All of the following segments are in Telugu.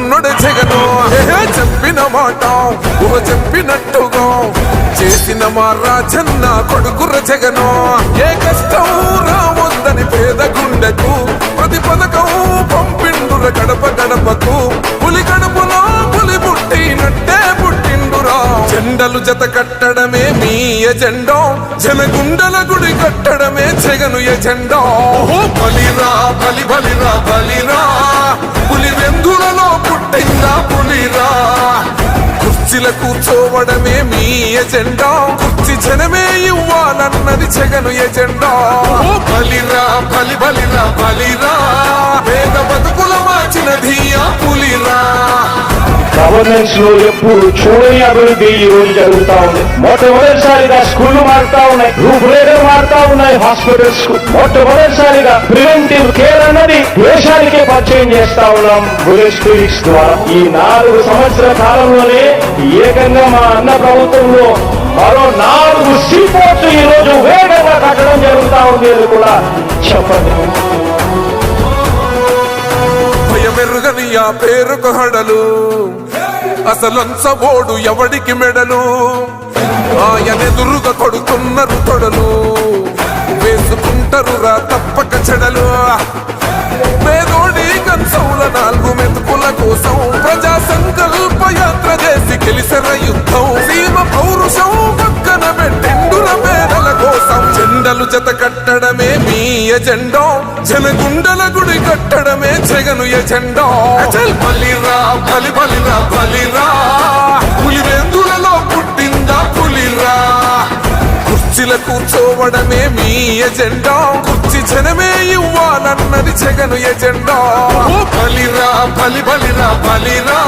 ఉన్నడు జగను. చెప్పిన మాట చెప్పినట్టుగా చేసిన మా రాజన్న కొడుకుర జగను. ఏ కష్టం రావద్దని పేద గుండెకు ప్రతి పథకం పంపిండుర గడప గడపకు. పులి గడపలో పులి పుట్టినట్టే పుట్టిండురా. జెండలు జత కట్టడమే మీ ఎజెండా, జనగుండల గుడి కట్టడమే జగను ఎజెండా. బలిరా బలి బలిరా బలిరా, పులి వెందులలో పుట్టిందా పులిరా. కుర్చీల కూర్చోవడమే మీ ఎజెండా, కుర్చీ జనమే ఇవ్వాలన్నది జగను ఎజెండా. బలిరా బలి బలిరా బలిరా, పేద బతుకుల మార్చినది ఆ పులిరా. గవర్నెన్స్ లో ఎప్పుడు చూడని అభివృద్ధి ఈ రోజు జరుగుతా ఉంది. మొట్టమొదటిసారిగా స్కూళ్లు మారుతా ఉన్నాయి, రూపురేఖలు మారుతా ఉన్నాయి. హాస్పిటల్స్ మొట్టమొదటిసారిగా ప్రివెంటివ్ కేర్ అన్నది దేశానికే పరిచయం చేస్తా ఉన్నాం బుల్లెట్ క్లినిక్స్ ద్వారా. ఈ 4 సంవత్సరాల కాలంలోనే ఏకంగా మా అన్న ప్రభుత్వంలో మరో 4 సీపోర్ట్స్ ఈ రోజు వేగంగా కట్టడం జరుగుతా ఉంది అని కూడా చెప్పండి. భయమెరుగని ఆ పేరుకు హడలు, అసలంచబోడు ఎవడికి మెడలు. ఆయనెదురుగా కొడుతున్నారు తొడలు, వేసుకుంటారు రా తప్పక చెడలు. పేదోడి కంచౌల 4 మెతుకుల కోసం ప్రజా సంకల్ప యాత్ర చేసి గెలిసిన యుద్ధం. సీమ పౌరుషం పక్కన పెట్టిండుల పేదల కోసం. జెండలు జత కట్టడమే మీ ఎజెండా, జనగుండల గుడి కట్టడమే జగను ఎజెండా. బలిరా బలి బలిరా బలిరా, పులి వెందులలో పుట్టిందా పులిరా. కుర్చీల కూర్చోవడమే మీ ఎజెండా, కుర్చీ జనమే ఇవ్వాలన్నది జగను ఎజెండా. బలిరా బలి బలిరా బలిరా,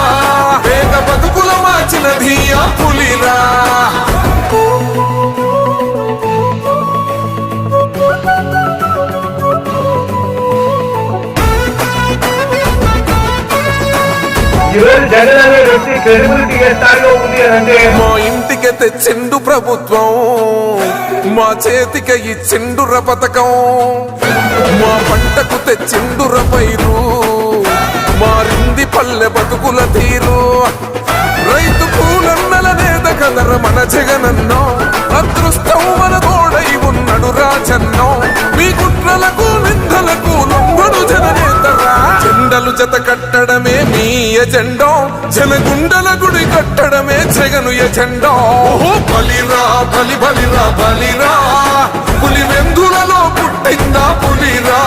పేద బతుకుల మార్చినది ఆ పులిరా. జగన్ అనే వ్యక్తి క్రెడిబిలిటీ ఏ స్థాయిలో ఉంది అంటే మా ఇంటికి తెచ్చిండు ప్రభుత్వం, మా చేతికి ఇచ్చిండుర పథకం. మా పంటకు తెచ్చిండుర పైరు, మారింది పల్లె బతుకుల తీరు. రైతు పూలన్నల నేత కదర మన జగనన్నో, అదృష్టం మన తోడై ఉన్నడు రాజన్నో. మీ కుట్రలకు నిందలకు లొంగడు జననేతరా. జెండలు జత కట్టడమే మీ ఎజెండా, జనగుండల గుడి కట్టడమే జగను ఎజెండా. బలిరా బలి బలిరా బలిరా, పులి వెందులలో పుట్టిందా పులిరా.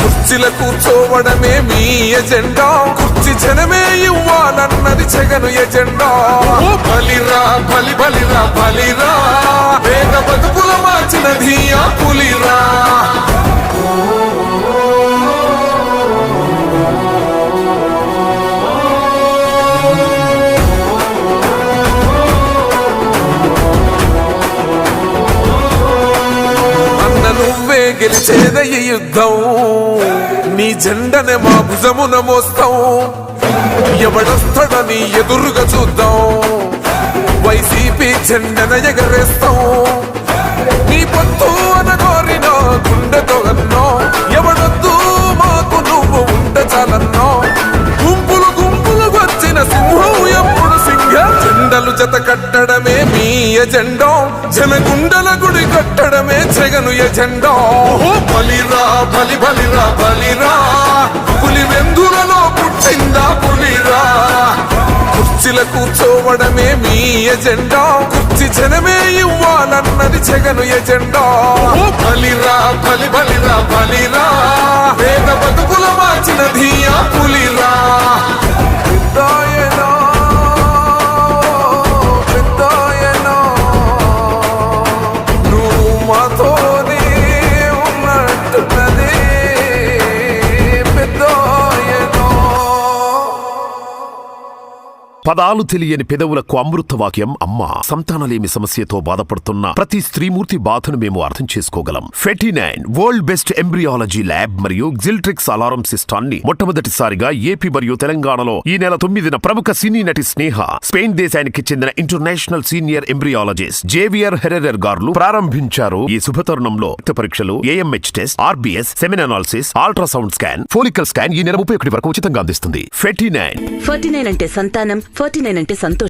కుర్చీల కూర్చోవడమే మీ ఎజెండా, కుర్చీ జనమే ఇవ్వాలన్నది జగను ఎజెండా. బలిరా బలి బలిరా బలిరా, పేద బతుకుల మార్చినది ఆ పులిరా. నువ్వే గెలిచేద ఈ యుద్ధం, నీ జెండనే మా భుజమున మోస్తాం. ఎవడొస్తాడని ఎదురుగా చూద్దాం, వైసీపీ జెండన ఎగరేస్తాం. నీ పొత్తు అనగోరిన గుండెతో అన్నో, ఎవడొద్దు మాకు నువ్వు ఉండ చాలన్నో. గుంపులు గుంపులు వచ్చిన సింహం ఎప్పుడు సింహం. జెండలు జత కట్టడమే మీ ఎజెండా, జనగుండల గుడి కట్టడమే జగను ఎజెండా. బలిరా బలి బలిరా బలిరా, పులి వెందులలో పుట్టిందా పులిరా. కుర్చీల కూర్చోవడమే మీ ఎజెండా, కుర్చీ జనమే ఇవ్వాలన్నది జగను ఎజెండా. బలిరా బలి బలిరా బలిరా, పేద బతుకుల మార్చినది ఆ పులిరా. పదాలు తెలియని పెదవులకు అమృత వాక్యం అమ్మా. సంతానలేమి సమస్యతో బాధపడుతున్న ప్రతి స్త్రీమూర్తి బాధను మేము అర్థం చేసుకోగలం. ఫెటినైన్ వరల్డ్ బెస్ట్ ఎంబ్రియాలజీ ల్యాబ్ మరియు జిల్ట్రిక్స్ అలారం సిస్టాన్ని మొట్టమొదటిసారిగా ఏపీ మరియు తెలంగాణలో ఈ నెల 9న ప్రముఖ సినీ నటి స్నేహ, స్పెయిన్ దేశానికి చెందిన international senior embryologist Javier Herrera గారు ప్రారంభించారు. ఈ శుభతరుణంలో రక్త పరీక్షలు, AMH test, RBS, సెమిన్ analysis, ultrasound scan, follicle scan ఈ నెల 31 వరకు ఉచితంగా అందిస్తుంది. 49 49 అంటే సంతానం, 49 అంటే సంతోషం.